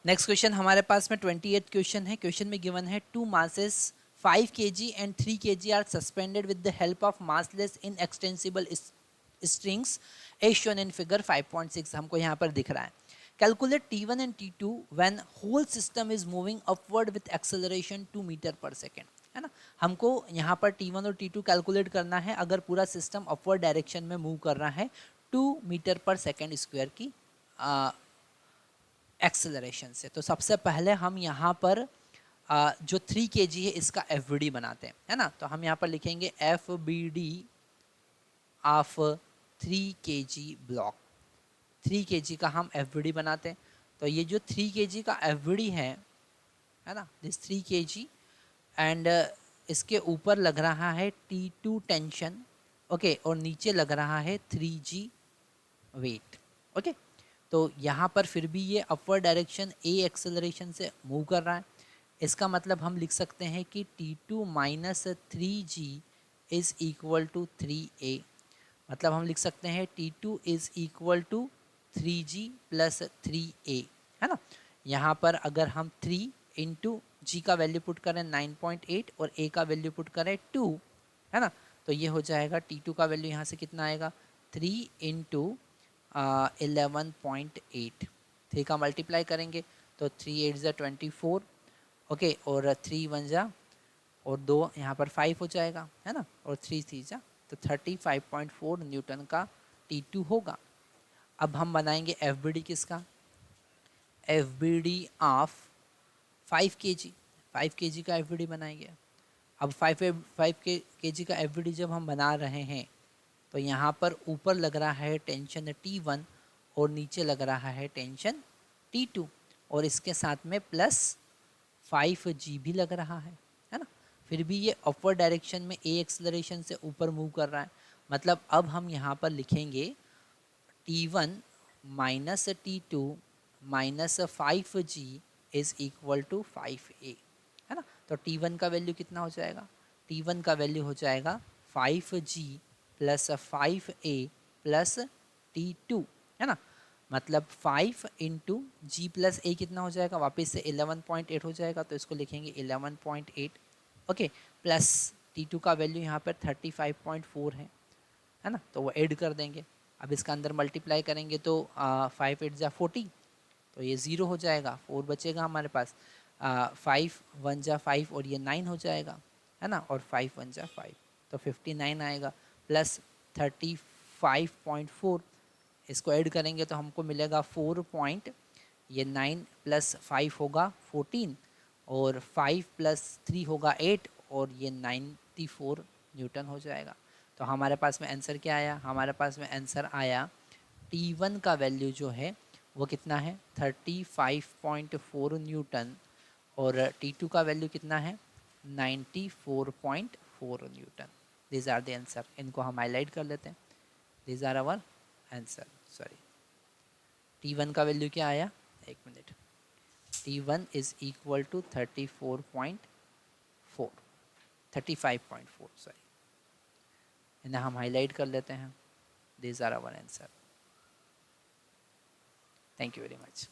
Next question हमारे पास में 28 question है. क्वेश्चन में गिवन है 2 masses 5 kg and 3 kg are suspended with the help of massless inextensible strings as shown in figure 5.6. हमको यहाँ पर दिख रहा है. Calculate T1 and T2 when whole system is moving upward with acceleration 2 meter per second. है ना. हमको यहाँ पर T1 और T2 कैलकुलेट करना है अगर पूरा सिस्टम अपवर्ड डायरेक्शन में मूव कर रहा है 2 मीटर पर सेकेंड स्क्वायर की एक्सेलरेशन से. तो सबसे पहले हम यहाँ पर जो 3 kg है इसका FBD बनाते हैं, है ना. तो हम यहाँ पर लिखेंगे FBD of 3 kg block. 3 kg का हम FBD बनाते हैं. तो ये जो 3 kg का FBD है ना, दिस 3 kg एंड इसके ऊपर लग रहा है T2 टेंशन, ओके, और नीचे लग रहा है 3G वेट, ओके. तो यहाँ पर फिर भी ये अपवर्ड डायरेक्शन A एक्सेलरेशन से मूव कर रहा है. इसका मतलब हम लिख सकते हैं कि T2 minus 3G is equal to 3A. मतलब हम लिख सकते हैं T2 is equal to 3G plus 3A, है ना. यहाँ पर अगर हम 3 इंटू G का वैल्यू पुट करें 9.8 और A का वैल्यू पुट करें 2, है ना. तो ये हो जाएगा T2 का वैल्यू यहाँ से कितना आएगा 3 इंटू 11.8. 3 का मल्टीप्लाई करेंगे तो 3 8 ज़ा 24, ओके, और 3 1 ज़ा और 2 यहाँ पर 5 हो जाएगा, है ना, और 3 3 ज़ा तो 35.4 न्यूटन का T2 होगा. अब हम बनाएंगे FBD किसका, FBD ऑफ 5 kg. 5 kg का FBD बनाएंगे. अब 5 kg का FBD जब हम बना रहे हैं तो यहाँ पर ऊपर लग रहा है टेंशन T1 और नीचे लग रहा है टेंशन T2 और इसके साथ में प्लस 5G भी लग रहा है ना. फिर भी ये अपवर्ड डायरेक्शन में A एक्सेलरेशन से ऊपर मूव कर रहा है. मतलब अब हम यहाँ पर लिखेंगे T1 minus T2 minus 5G is equal to 5A, है ना. तो T1 का वैल्यू कितना हो जाएगा, T1 का वैल्यू हो जाएगा 5G plus 5A plus T2, है ना. मतलब 5 इंटू जी प्लस ए कितना हो जाएगा, वापस से 11.8 हो जाएगा. तो इसको लिखेंगे 11.8, ओके, प्लस T2 का वैल्यू यहाँ पर 35.4 है ना. तो वो ऐड कर देंगे. अब इसका अंदर मल्टीप्लाई करेंगे तो 5 8 ज़ा 40, तो ये 0 हो जाएगा. 4 बचेगा हमारे पास. 5 1 ज़ा 5 और ये 9 हो जाएगा, है ना, और 5 1 ज़ा 5 तो 59 आएगा. प्लस 35.4 इसको ऐड करेंगे तो हमको मिलेगा 4 पॉइंट, ये 9 प्लस 5 होगा 14 और 5 प्लस 3 होगा 8 और ये 94 न्यूटन हो जाएगा. तो हमारे पास में आंसर क्या आया, हमारे पास में आंसर आया T1 का वैल्यू जो है वो कितना है 35.4 न्यूटन और T2 का वैल्यू कितना है 94.4 newton. This are the answer. इनको हम हाईलाइट कर लेते हैं. This are our answer. Sorry, T1 का वैल्यू क्या आया, एक minute, T1 is equal to 34.4 35.4, sorry, इन्हें हम हाईलाइट कर लेते हैं. This are our answer. Thank you very much.